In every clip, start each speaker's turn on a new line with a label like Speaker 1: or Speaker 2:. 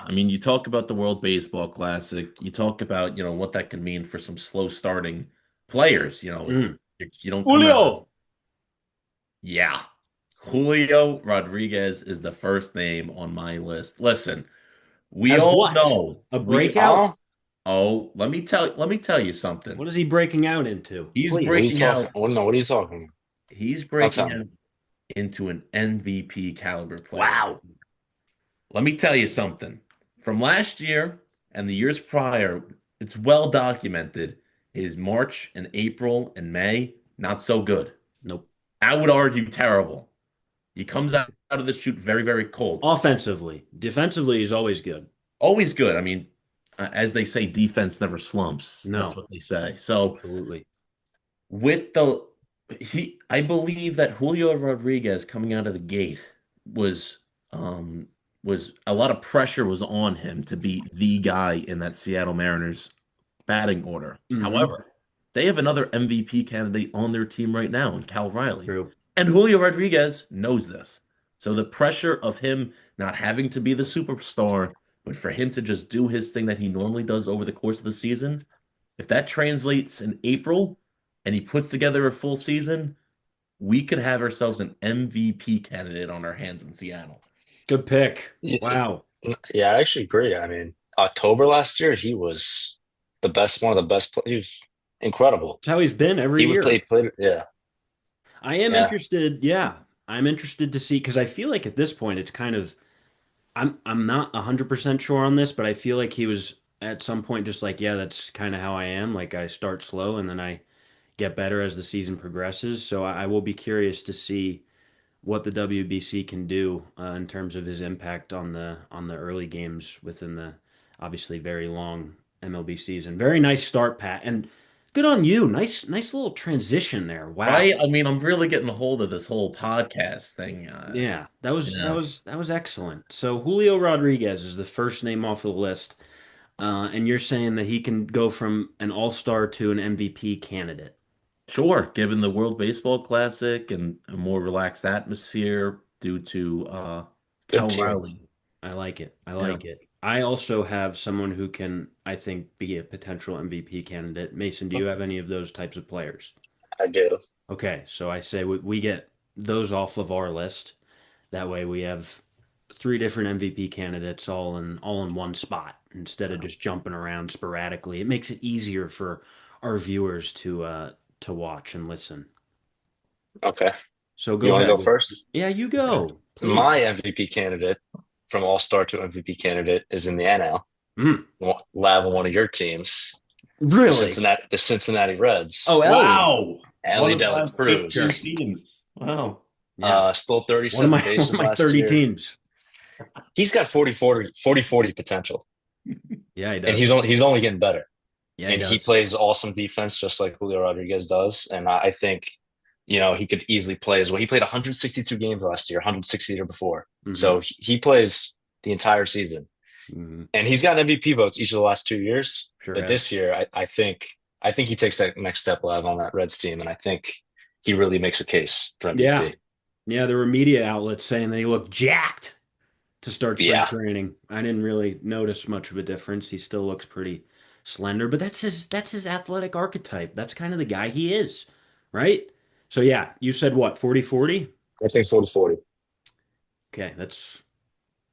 Speaker 1: I mean, you talk about the World Baseball Classic. You talk about, what that can mean for some slow starting players. If
Speaker 2: Mm.
Speaker 1: you don't come out.
Speaker 2: Julio.
Speaker 1: Yeah. Julio Rodriguez is the first name on my list. Listen, we
Speaker 2: As
Speaker 1: all
Speaker 2: what?
Speaker 1: know
Speaker 2: A
Speaker 1: we
Speaker 2: breakout?
Speaker 1: oh, let me tell you something.
Speaker 2: What is he breaking out into?
Speaker 1: He's
Speaker 2: Please.
Speaker 3: What are you
Speaker 1: breaking
Speaker 3: talking?
Speaker 1: out,
Speaker 3: What, no, what are you talking?
Speaker 1: he's
Speaker 3: Don't
Speaker 1: breaking
Speaker 3: tell me.
Speaker 1: out into an MVP caliber player.
Speaker 2: Wow.
Speaker 1: Let me tell you something. From last year and the years prior, it's well documented his March and April and May, not so good.
Speaker 2: Nope.
Speaker 1: I would argue terrible. He comes out of the chute very, very cold.
Speaker 2: Offensively. Defensively, he's always good.
Speaker 1: Always good. I mean, as they say, defense never slumps. That's
Speaker 2: No,
Speaker 1: what they say. So
Speaker 2: absolutely.
Speaker 1: with the I believe that Julio Rodriguez coming out of the gate was um was a lot of pressure was on him to be the guy in that Seattle Mariners batting order.
Speaker 2: Hmm.
Speaker 1: However, they have another MVP candidate on their team right now in Cal Riley.
Speaker 2: True.
Speaker 1: And Julio Rodriguez knows this. So the pressure of him not having to be the superstar, but for him to just do his thing that he normally does over the course of the season, if that translates in April and he puts together a full season, we could have ourselves an MVP candidate on our hands in Seattle.
Speaker 2: Good pick.
Speaker 3: Yeah,
Speaker 2: Wow.
Speaker 3: yeah, I actually agree. I mean, October last year, he was the best, one of the best. He was incredible.
Speaker 2: That's how he's been every
Speaker 3: He would
Speaker 2: year.
Speaker 3: play, played, yeah,
Speaker 2: I am
Speaker 3: yeah.
Speaker 2: interested. Yeah. I'm interested to see because I feel like at this point it's kind of I'm not 100% sure on this, but I feel like he was at some point just like, yeah, that's kind of how I am. Like I start slow and then I get better as the season progresses. So I will be curious to see what the WBC can do in terms of his impact on the early games within the obviously very long MLB season. Very nice start, Pat, and good on you. Nice little transition there. Wow.
Speaker 1: Right? I mean, I'm really getting a hold of this whole podcast thing.
Speaker 2: Yeah,
Speaker 1: You know,
Speaker 2: that was excellent. So Julio Rodriguez is the first name off the list, and you're saying that he can go from an all-star to an MVP candidate.
Speaker 1: sure, given the World Baseball Classic and a more relaxed atmosphere due to
Speaker 3: Good
Speaker 1: Cal
Speaker 3: team.
Speaker 1: Riley.
Speaker 2: I like it. I
Speaker 1: Yeah,
Speaker 2: like it. I also have someone who can, I think, be a potential MVP candidate. Mason, do you have any of those types of players?
Speaker 3: I do.
Speaker 2: Okay, so I say we get those off of our list. That way we have three different MVP candidates all in one spot instead of just jumping around sporadically. It makes it easier for our viewers to watch and listen.
Speaker 3: Okay.
Speaker 2: So
Speaker 3: You
Speaker 2: go
Speaker 3: want to
Speaker 2: ahead
Speaker 3: go
Speaker 2: with
Speaker 3: first?
Speaker 2: yeah, you
Speaker 1: okay.
Speaker 2: go,
Speaker 3: My
Speaker 2: please.
Speaker 3: MVP candidate from All Star to MVP candidate is in the NL.
Speaker 2: Mm,
Speaker 3: Lab on one of your teams,
Speaker 2: really?
Speaker 3: The Cincinnati Reds.
Speaker 2: Oh, Ellie.
Speaker 1: Wow, one
Speaker 3: Elly
Speaker 1: of
Speaker 3: De La
Speaker 1: last 15
Speaker 3: Cruz.
Speaker 1: teams. Wow.
Speaker 2: Yeah.
Speaker 3: Stole
Speaker 2: One of
Speaker 3: 37
Speaker 2: my one of
Speaker 3: bases
Speaker 2: my
Speaker 3: last
Speaker 2: 30
Speaker 3: year.
Speaker 2: teams.
Speaker 3: He's got 40 40 potential,
Speaker 2: Yeah, he
Speaker 3: and
Speaker 2: does.
Speaker 3: he's only getting better.
Speaker 2: Yeah, he
Speaker 3: And he
Speaker 2: does.
Speaker 3: plays awesome defense just like Julio Rodriguez does. And I think, he could easily play as well. He played 162 games last year, 160 the year before.
Speaker 2: Hmm.
Speaker 3: So he plays the entire season.
Speaker 2: Hmm.
Speaker 3: And he's got MVP votes each of the last 2 years.
Speaker 2: Sure
Speaker 3: But
Speaker 2: has.
Speaker 3: this year, I think he takes that next step live on that Reds team. And I think he really makes a case for
Speaker 2: Yeah.
Speaker 3: MVP.
Speaker 2: Yeah, there were media outlets saying that he looked jacked to start spring
Speaker 3: Yeah.
Speaker 2: training. I didn't really notice much of a difference. He still looks pretty slender, but that's his athletic archetype. That's kind of the guy he is, right? So yeah, you said what, 40-40?
Speaker 3: I think 40 40.
Speaker 2: Okay,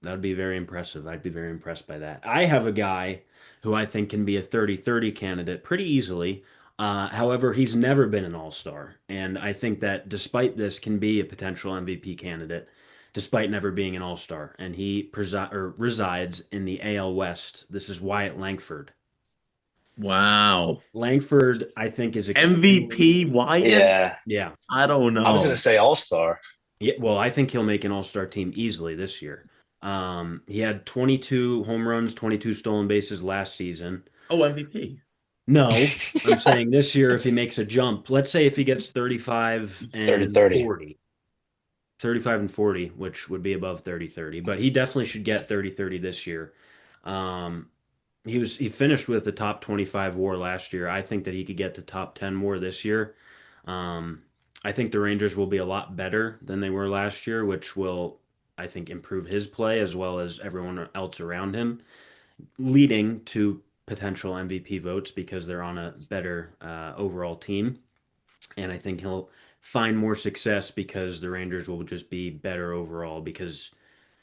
Speaker 2: that'd be very impressive. I'd be very impressed by that. I have a guy who I think can be a 30-30 candidate pretty easily. However, he's never been an all-star, and I think that despite this can be a potential MVP candidate despite never being an all-star. And he resides in the AL West. This is Wyatt Langford.
Speaker 1: Wow.
Speaker 2: Langford, I think, is extremely
Speaker 1: MVP Wyatt?
Speaker 3: Yeah.
Speaker 2: yeah.
Speaker 1: I don't
Speaker 3: I was going to
Speaker 1: know.
Speaker 3: say All Star.
Speaker 2: Yeah, well, I think he'll make an all-star team easily this year. He had 22 home runs, 22 stolen bases last season.
Speaker 1: Oh, MVP.
Speaker 2: No, I'm saying this year if he makes a jump, let's say if he gets 35
Speaker 3: 30
Speaker 2: and
Speaker 3: 30.
Speaker 2: 40, 35 and 40, which would be above 30-30, but he definitely should get 30-30 this year. Um, he finished with the top 25 WAR last year. I think that he could get to top 10 WAR this year. Um, I think the Rangers will be a lot better than they were last year, which will I think, improve his play as well as everyone else around him, leading to potential MVP votes because they're on a better overall team. And I think he'll find more success because the Rangers will just be better overall because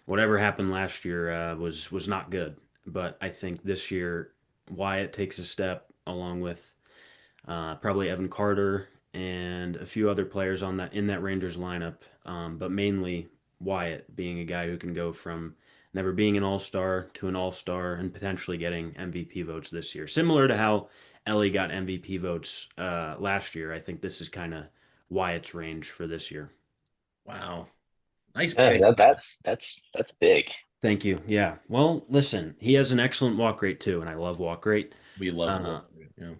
Speaker 2: whatever happened last year was not good. But I think this year Wyatt takes a step along with probably Evan Carter and a few other players on that in that Rangers lineup, but mainly Wyatt being a guy who can go from never being an all-star to an all-star and potentially getting MVP votes this year. Similar to how Elly got MVP votes last year, I think this is kind of Wyatt's range for this year.
Speaker 1: Wow. Nice
Speaker 3: Yeah,
Speaker 1: pick.
Speaker 3: that's big.
Speaker 2: Thank you. Yeah. Well, listen, he has an excellent walk rate too, and I love walk rate.
Speaker 1: We love
Speaker 2: Uh,
Speaker 1: Walker. Yeah.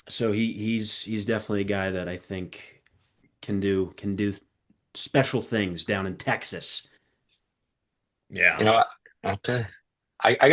Speaker 2: so he's definitely a guy that I think can do special things down in Texas.
Speaker 3: You
Speaker 1: Yeah.
Speaker 3: know what? Okay. I got